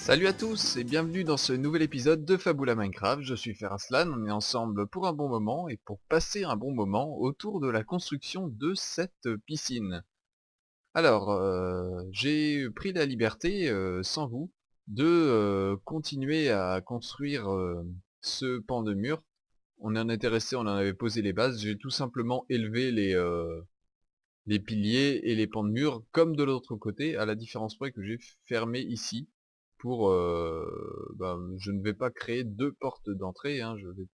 Salut à tous et bienvenue dans ce nouvel épisode de Fabula Minecraft. Je suis Feraslan, on est ensemble pour un bon moment et pour passer un bon moment autour de la construction de cette piscine. Alors, j'ai pris la liberté, sans vous, de continuer à construire ce pan de mur. On en était resté, on en avait posé les bases, j'ai tout simplement élevé les piliers et les pans de mur comme de l'autre côté, à la différence près que j'ai fermé ici pour je ne vais pas créer deux portes d'entrée, hein, je vais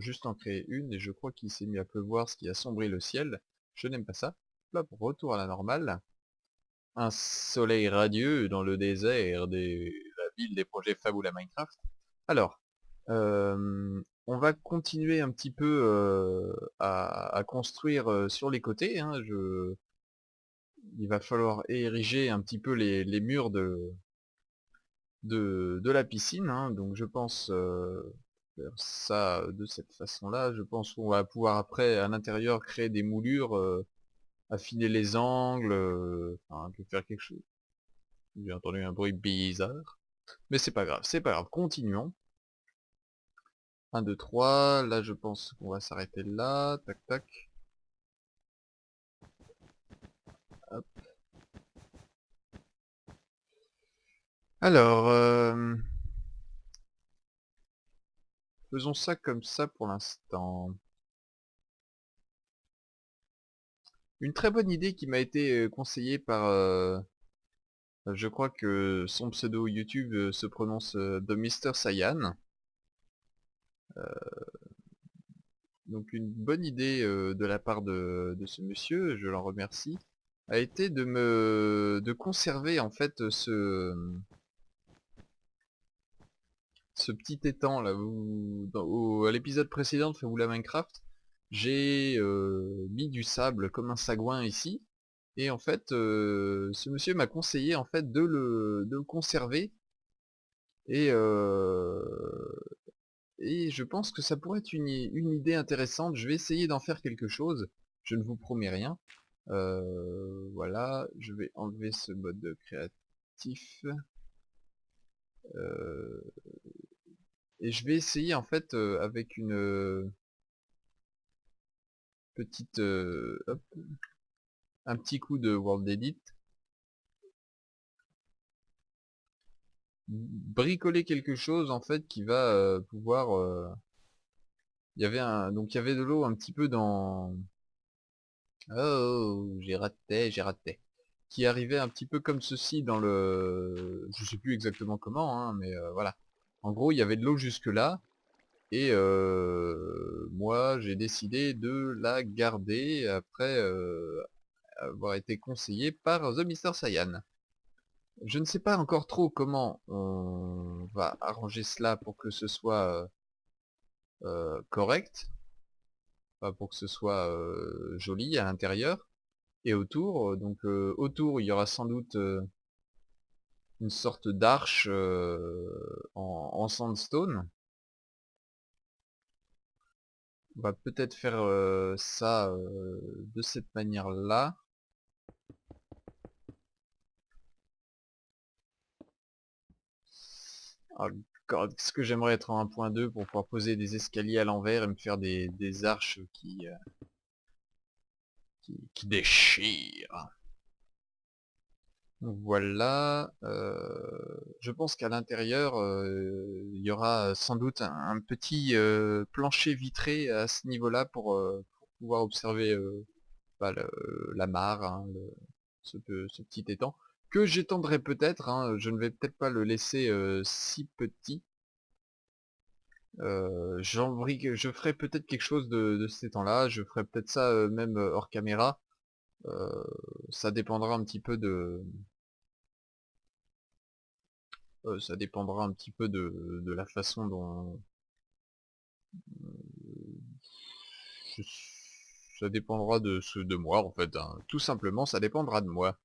juste en créer une et je crois qu'il s'est mis à pleuvoir ce qui assombrit le ciel. Je n'aime pas ça. Hop, retour à la normale. Un soleil radieux dans le désert de la ville des projets Fabula Minecraft. Alors, on va continuer un petit peu à construire sur les côtés, hein, il va falloir ériger un petit peu les murs de la piscine, hein. Donc je pense faire ça de cette façon-là. Je pense qu'on va pouvoir après à l'intérieur créer des moulures, affiner les angles, enfin, faire quelque chose. J'ai entendu un bruit bizarre. Mais c'est pas grave, c'est pas grave. Continuons. 1, 2, 3. Là je pense qu'on va s'arrêter là. Tac tac. Hop. Alors, faisons ça comme ça pour l'instant. Une très bonne idée qui m'a été conseillée par je crois que son pseudo YouTube se prononce The Mr. Saiyan. Donc une bonne idée de la part de ce monsieur, je l'en remercie, a été de conserver en fait ce petit étang là. À l'épisode précédent de Fabula Minecraft, j'ai mis du sable comme un sagouin ici. Et en fait, ce monsieur m'a conseillé en fait de le conserver et et je pense que ça pourrait être une idée intéressante. Je vais essayer d'en faire quelque chose. Je ne vous promets rien. Voilà, je vais enlever ce mode créatif. euh, et je vais essayer en fait avec une petite... hop, un petit coup de World Edit. Bricoler quelque chose en fait qui va pouvoir... donc il y avait de l'eau un petit peu dans... Oh, j'ai raté. Qui arrivait un petit peu comme ceci dans le... Je sais plus exactement comment, hein, mais voilà. En gros, il y avait de l'eau jusque là, et moi, j'ai décidé de la garder après avoir été conseillé par The Mr. Saiyan. Je ne sais pas encore trop comment on va arranger cela pour que ce soit correct, pas pour que ce soit joli à l'intérieur. Et autour, autour il y aura sans doute une sorte d'arche en sandstone. On va peut-être faire ça de cette manière-là. Alors, ce que j'aimerais être en 1.2 pour pouvoir poser des escaliers à l'envers et me faire des arches qui déchirent. Donc voilà, je pense qu'à l'intérieur, il y aura sans doute un petit plancher vitré à ce niveau-là pour pouvoir observer la mare, hein, ce petit étang, que j'étendrai peut-être, hein, je ne vais peut-être pas le laisser si petit. Je ferai peut-être quelque chose de cet étang-là, je ferai peut-être ça même hors caméra. Euh, Ça dépendra un petit peu ça dépendra un petit peu de la façon dont... je- ça dépendra de moi en fait, hein. Tout simplement, ça dépendra de moi.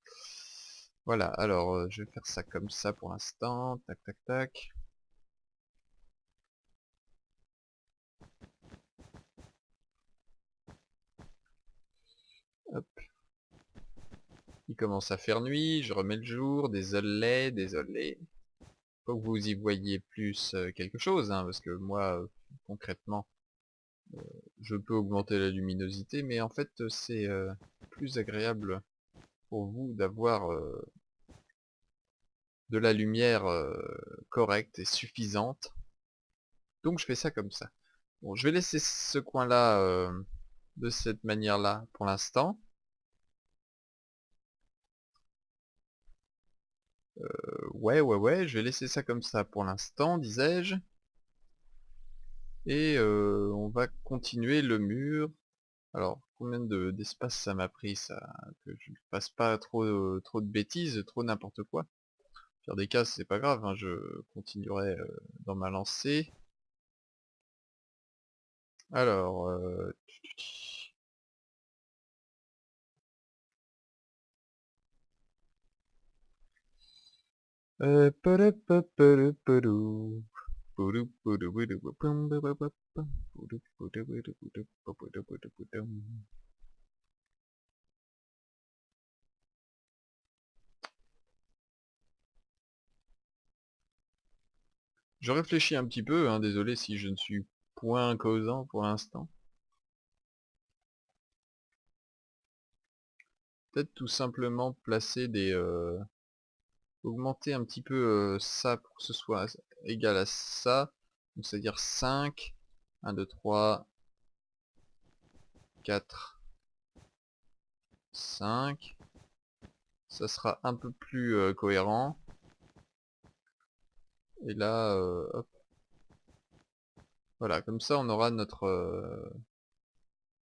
Voilà, alors je vais faire ça comme ça pour l'instant. Tac tac tac. Hop. Il commence à faire nuit, je remets le jour, désolé, désolé. Faut que vous y voyez plus quelque chose, hein, parce que moi, concrètement, je peux augmenter la luminosité, mais en fait, c'est plus agréable pour vous d'avoir de la lumière correcte et suffisante. Donc je fais ça comme ça. Bon, je vais laisser ce coin-là de cette manière-là pour l'instant. Ouais, je vais laisser ça comme ça pour l'instant, disais-je. Et on va continuer le mur. Alors, combien d'espace ça m'a pris, ça, que je ne fasse pas trop de bêtises, trop n'importe quoi. Faire des cases, c'est pas grave, hein, je continuerai dans ma lancée. Alors, je réfléchis un petit peu, hein, désolé si je ne suis point causant pour l'instant. Peut-être tout simplement placer des... augmenter un petit peu ça pour que ce soit égal à ça. Donc c'est-à-dire 5, 1, 2, 3, 4, 5. Ça sera un peu plus cohérent. Et là, hop. Voilà, comme ça on aura notre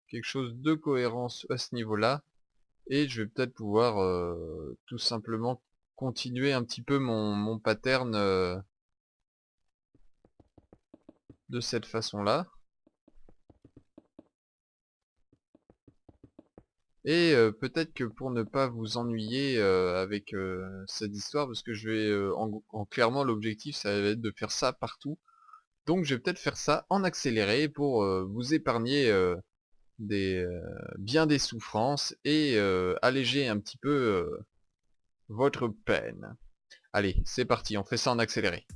quelque chose de cohérent à ce niveau-là. Et je vais peut-être pouvoir tout simplement continuer un petit peu mon pattern de cette façon-là. Et peut-être que pour ne pas vous ennuyer avec cette histoire, parce que je vais clairement l'objectif ça va être de faire ça partout. Donc je vais peut-être faire ça en accéléré pour vous épargner bien des souffrances et alléger un petit peu votre peine. Allez, c'est parti, on fait ça en accéléré.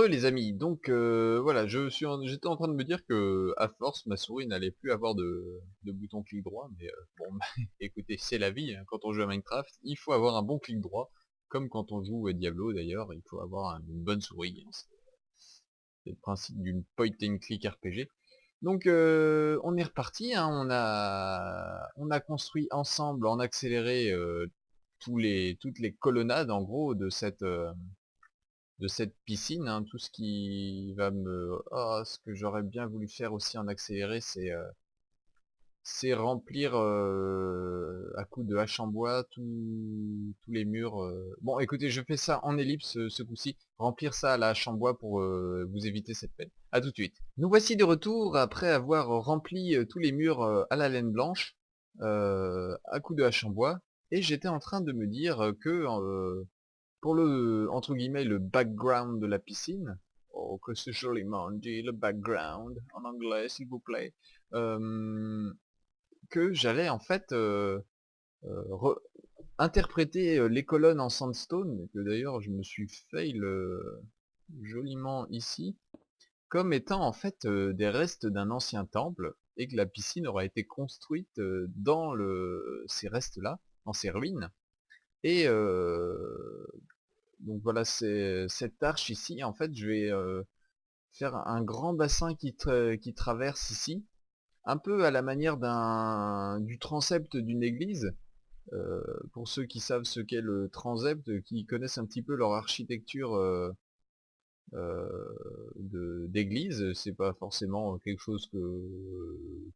Les amis, donc voilà, j'étais en train de me dire que à force ma souris n'allait plus avoir de bouton clic droit, mais bon, écoutez, c'est la vie, hein. Quand on joue à Minecraft, il faut avoir un bon clic droit, comme quand on joue à Diablo d'ailleurs, il faut avoir une bonne souris, hein. C'est le principe d'une point and click RPG. Donc on est reparti, hein, on a construit ensemble en accéléré toutes les colonnades en gros de cette piscine, hein. Tout ce qui va me... Ah, ce que j'aurais bien voulu faire aussi en accéléré, c'est c'est remplir à coup de hache en bois tous les murs. Bon, écoutez, je fais ça en ellipse ce coup-ci. Remplir ça à la hache en bois pour vous éviter cette peine. À tout de suite. Nous voici de retour après avoir rempli tous les murs à la laine blanche à coup de hache en bois. Et j'étais en train de me dire que pour le entre guillemets le background de la piscine. Oh, que c'est joliment dit, le background en anglais, s'il vous plaît. Euh, que j'allais en fait interpréter les colonnes en sandstone, que d'ailleurs je me suis fail joliment ici, comme étant en fait des restes d'un ancien temple, et que la piscine aura été construite dans ces restes-là, dans ces ruines. Et donc voilà, c'est cette arche ici, en fait je vais faire un grand bassin qui traverse ici, un peu à la manière du transept d'une église. Pour ceux qui savent ce qu'est le transept, qui connaissent un petit peu leur architecture d'église, c'est pas forcément quelque chose que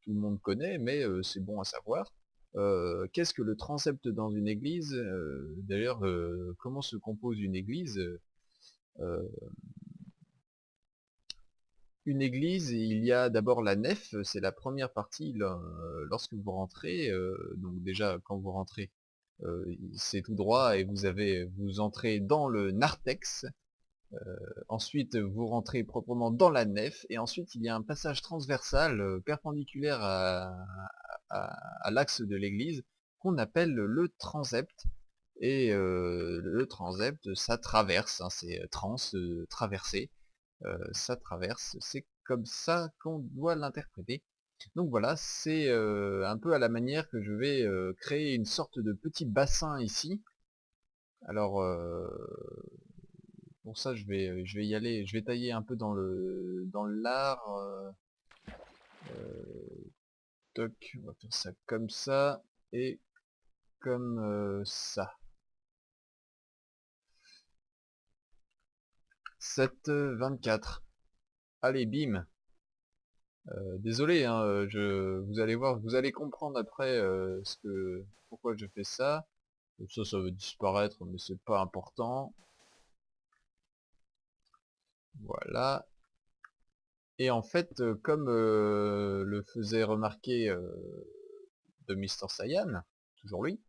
tout le monde connaît, mais c'est bon à savoir. Qu'est-ce que le transept dans une église? D'ailleurs, comment se compose une église? Euh, une église, il y a d'abord la nef, c'est la première partie lorsque vous rentrez. Donc déjà, quand vous rentrez, c'est tout droit et vous entrez dans le narthex. Ensuite, vous rentrez proprement dans la nef et ensuite il y a un passage transversal perpendiculaire à l'axe de l'église qu'on appelle le transept. Et le transept, ça traverse, hein, c'est traverser, ça traverse, c'est comme ça qu'on doit l'interpréter. Donc voilà, c'est un peu à la manière que je vais créer une sorte de petit bassin ici. Alors pour ça je vais y aller, je vais tailler un peu dans l'art. Toc, on va faire ça comme ça et comme ça. 7, 24. Allez, bim. Désolé, hein, vous allez voir, vous allez comprendre après pourquoi je fais ça. Ça veut disparaître, mais c'est pas important. Voilà. Et en fait, comme le faisait remarquer de Mister Saiyan, toujours lui,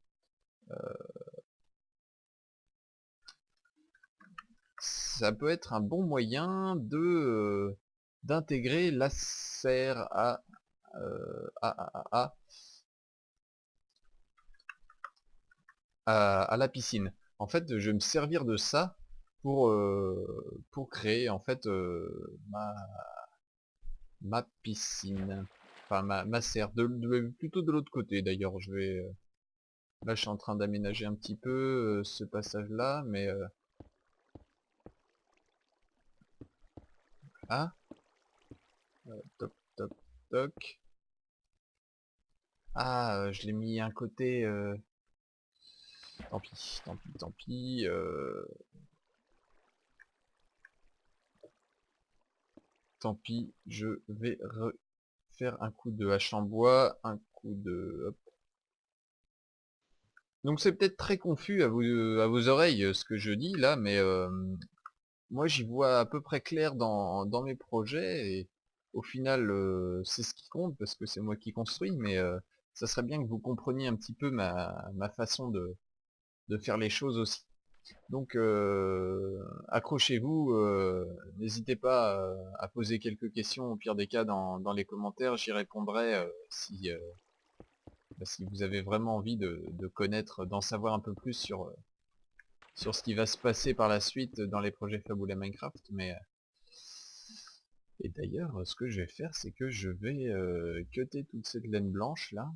ça peut être un bon moyen d'intégrer laser à, à la piscine. En fait, je vais me servir de ça pour créer en fait ma piscine. Enfin ma serre. Plutôt de l'autre côté d'ailleurs. Là je suis en train d'aménager un petit peu ce passage là, mais ah, toc toc toc. Ah, je l'ai mis un côté. Tant pis, tant pis, tant pis. Tant pis, je vais refaire un coup de hache en bois, un coup de... hop. Donc c'est peut-être très confus à vos oreilles ce que je dis là, mais moi j'y vois à peu près clair dans mes projets, et au final c'est ce qui compte parce que c'est moi qui construis, mais ça serait bien que vous compreniez un petit peu ma façon de faire les choses aussi. Donc accrochez-vous, n'hésitez pas à poser quelques questions au pire des cas dans les commentaires, j'y répondrai si vous avez vraiment envie de connaître, d'en savoir un peu plus sur ce qui va se passer par la suite dans les projets Fabula Minecraft. Mais et d'ailleurs, ce que je vais faire, c'est que je vais cutter toute cette laine blanche là.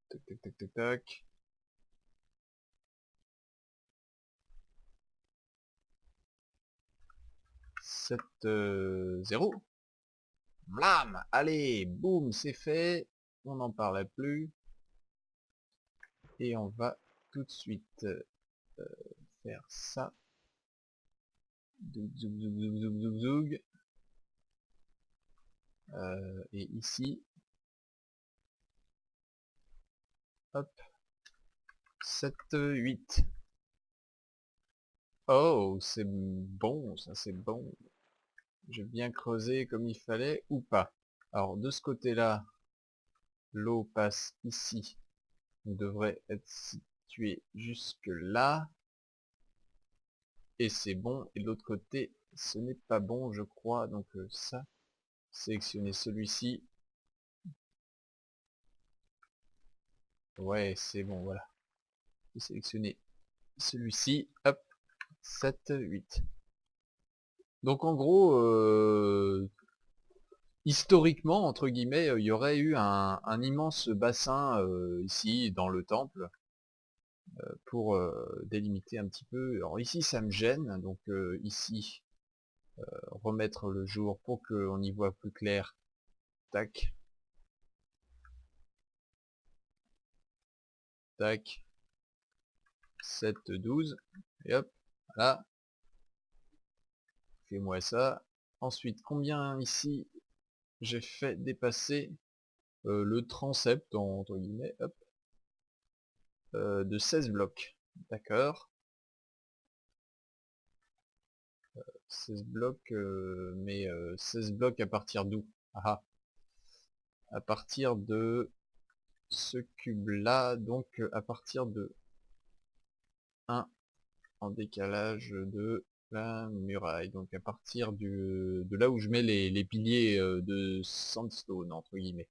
Tac tac tac tac tac. 7, 0. Blam! Allez, boum, c'est fait. On n'en parlait plus. Et on va tout de suite faire ça. Zoug, zoug, zoug, zoug, zoug, zoug, zoug. Et ici, hop, 7, 8. Oh, c'est bon, ça c'est bon. J'ai bien creusé comme il fallait, ou pas. Alors, de ce côté-là, l'eau passe ici. On devrait être situé jusque là. Et c'est bon. Et de l'autre côté, ce n'est pas bon, je crois. Donc ça, sélectionner celui-ci. Ouais, c'est bon, voilà. Sélectionner celui-ci. Hop, 7, 8. Donc en gros, historiquement, entre guillemets, il y aurait eu un immense bassin ici, dans le temple, pour délimiter un petit peu. Alors ici, ça me gêne, donc ici, remettre le jour pour qu'on y voit plus clair. Tac, tac, 7, 12, et hop, voilà, fais-moi ça. Ensuite, combien ici j'ai fait dépasser le transept, entre guillemets, hop, de 16 blocs. D'accord. 16 blocs, mais 16 blocs à partir d'où? Ah, à partir de ce cube-là, donc à partir de 1 en décalage de la muraille. Donc à partir de là où je mets les piliers de sandstone, entre guillemets.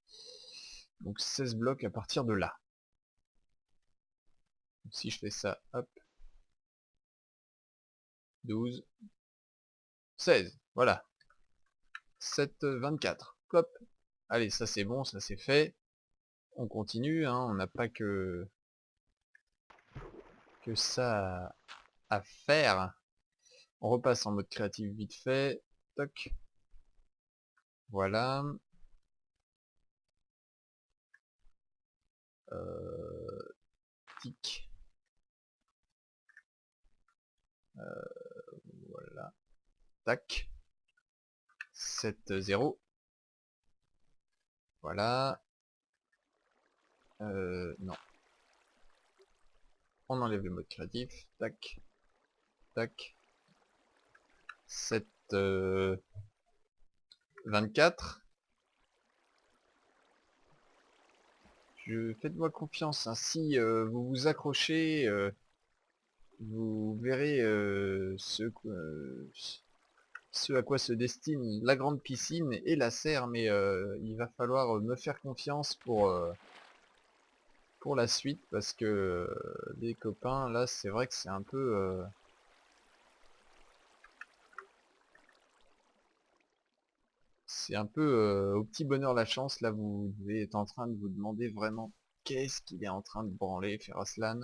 Donc 16 blocs à partir de là. Donc, si je fais ça, hop, 12, 16, voilà. 7, 24. Hop. Allez, ça c'est bon, ça c'est fait. On continue, hein, on n'a pas que ça à faire. On repasse en mode créatif vite fait. Toc. Voilà. Tic. Voilà. Tac. 7, 0. Voilà. Non. On enlève le mode créatif. Tac. Tac. 7, 24. Faites-moi confiance, hein. Si vous vous accrochez, vous verrez ce à quoi se destine la grande piscine et la serre, mais il va falloir me faire confiance pour la suite, parce que les copains, là, c'est vrai que c'est un peu... c'est un peu au petit bonheur la chance, là, vous devez être en train de vous demander vraiment qu'est-ce qu'il est en train de branler, Feraslan.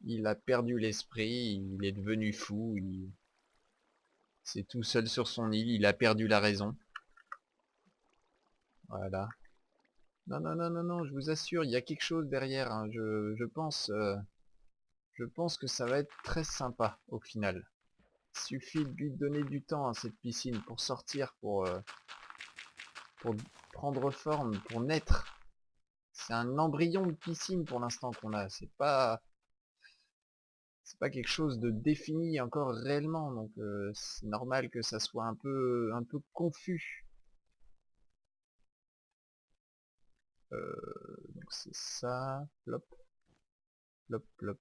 Il a perdu l'esprit, il est devenu fou, c'est tout seul sur son île, il a perdu la raison. Voilà. Non, non, non, non, non, je vous assure, il y a quelque chose derrière, hein. Je pense que ça va être très sympa, au final. Il suffit de lui donner du temps à cette piscine pour sortir, pour prendre forme, pour naître. C'est un embryon de piscine pour l'instant qu'on a, c'est pas quelque chose de défini encore réellement, donc c'est normal que ça soit un peu confus. Donc c'est ça, plop, plop, plop,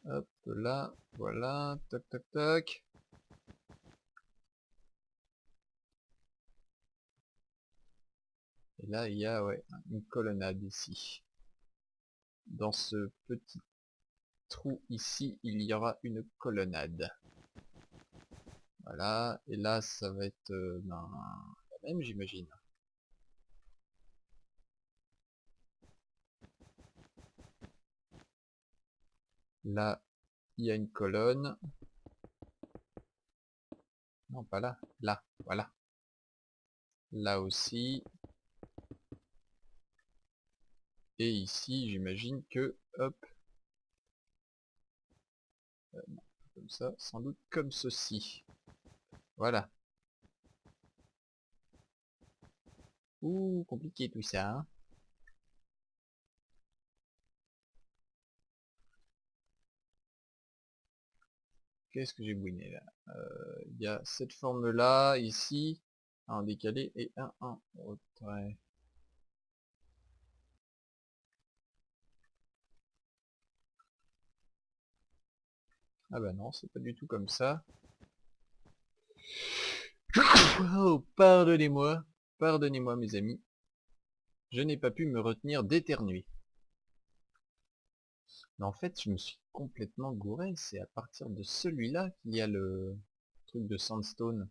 hop, là, voilà, toc, toc, toc. Et là, il y a, ouais, une colonnade ici. Dans ce petit trou ici, il y aura une colonnade. Voilà, et là, ça va être ben, la même, j'imagine. Là, il y a une colonne. Non, pas là. Là, voilà. Là aussi. Et ici, j'imagine que, hop, non, comme ça, sans doute comme ceci. Voilà. Ouh, compliqué tout ça, hein. Qu'est-ce que j'ai bouiné là? Il y a cette forme-là, ici, un en décalé et un en retrait. Ah bah non, c'est pas du tout comme ça. Oh, pardonnez-moi. Pardonnez-moi mes amis. Je n'ai pas pu me retenir d'éternuer. Mais en fait, je me suis complètement gouré. C'est à partir de celui-là qu'il y a le truc de sandstone.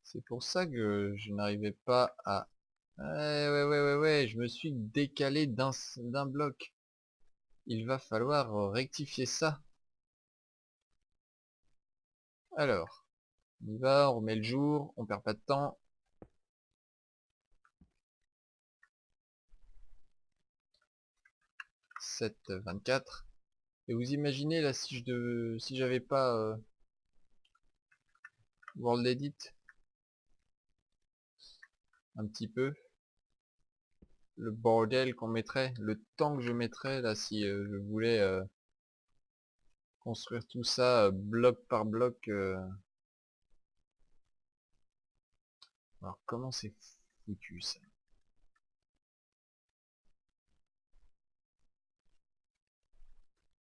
C'est pour ça que je n'arrivais pas à... Ouais, je me suis décalé d'un bloc. Il va falloir rectifier ça. Alors, on y va, on remet le jour, on perd pas de temps. 7, 24. Et vous imaginez là si si j'avais pas World Edit un petit peu, le bordel qu'on mettrait, le temps que je mettrais là si je voulais construire tout ça bloc par bloc. Alors comment c'est foutu ça?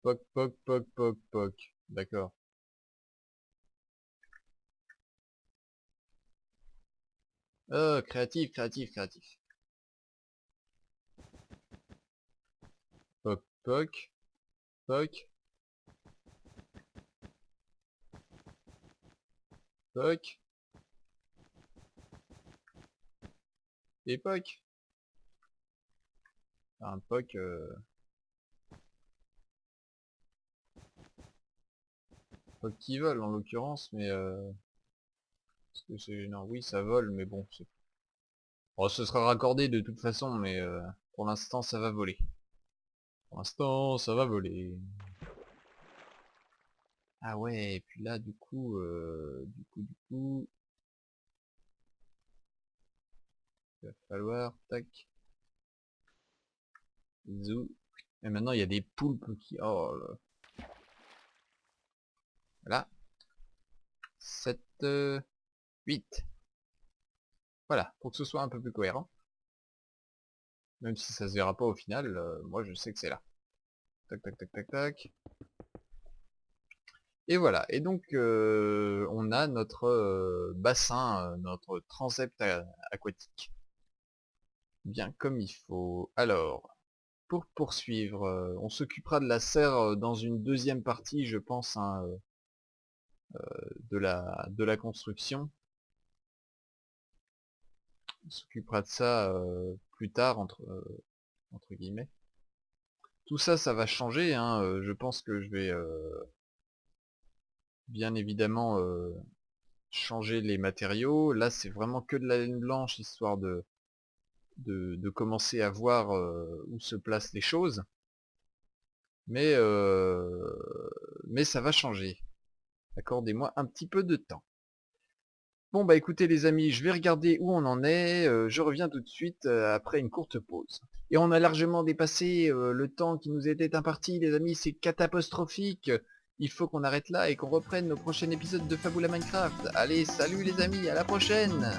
Poc poc poc poc poc. D'accord. Oh, créatif, créatif, créatif. Poc poc poc poc et poc. Un poc. Poc qui vole en l'occurrence, mais parce que c'est gênant. Oui, ça vole, mais bon, bon, ce sera raccordé de toute façon, mais pour l'instant, ça va voler. Pour l'instant, ça va voler. Ah ouais, et puis là, du coup, il va falloir, tac, zou. Et maintenant, il y a des poulpes qui... Oh là. Voilà. 7, 8. Voilà, pour que ce soit un peu plus cohérent. Même si ça se verra pas au final, moi je sais que c'est là. Tac, tac, tac, tac, tac. Et voilà, et donc on a notre bassin, notre transept aquatique. Bien comme il faut. Alors, pour poursuivre, on s'occupera de la serre dans une deuxième partie, je pense, hein, de la construction. On s'occupera de ça plus tard, entre guillemets. Tout ça, ça va changer, hein, je pense que je vais bien évidemment changer les matériaux. Là, c'est vraiment que de la laine blanche, histoire de commencer à voir où se placent les choses. Mais, mais ça va changer. Accordez-moi un petit peu de temps. Bon bah écoutez les amis, je vais regarder où on en est, je reviens tout de suite après une courte pause. Et on a largement dépassé le temps qui nous était imparti les amis, c'est catastrophique. Il faut qu'on arrête là et qu'on reprenne nos prochains épisodes de Fabula Minecraft. Allez, salut les amis, à la prochaine!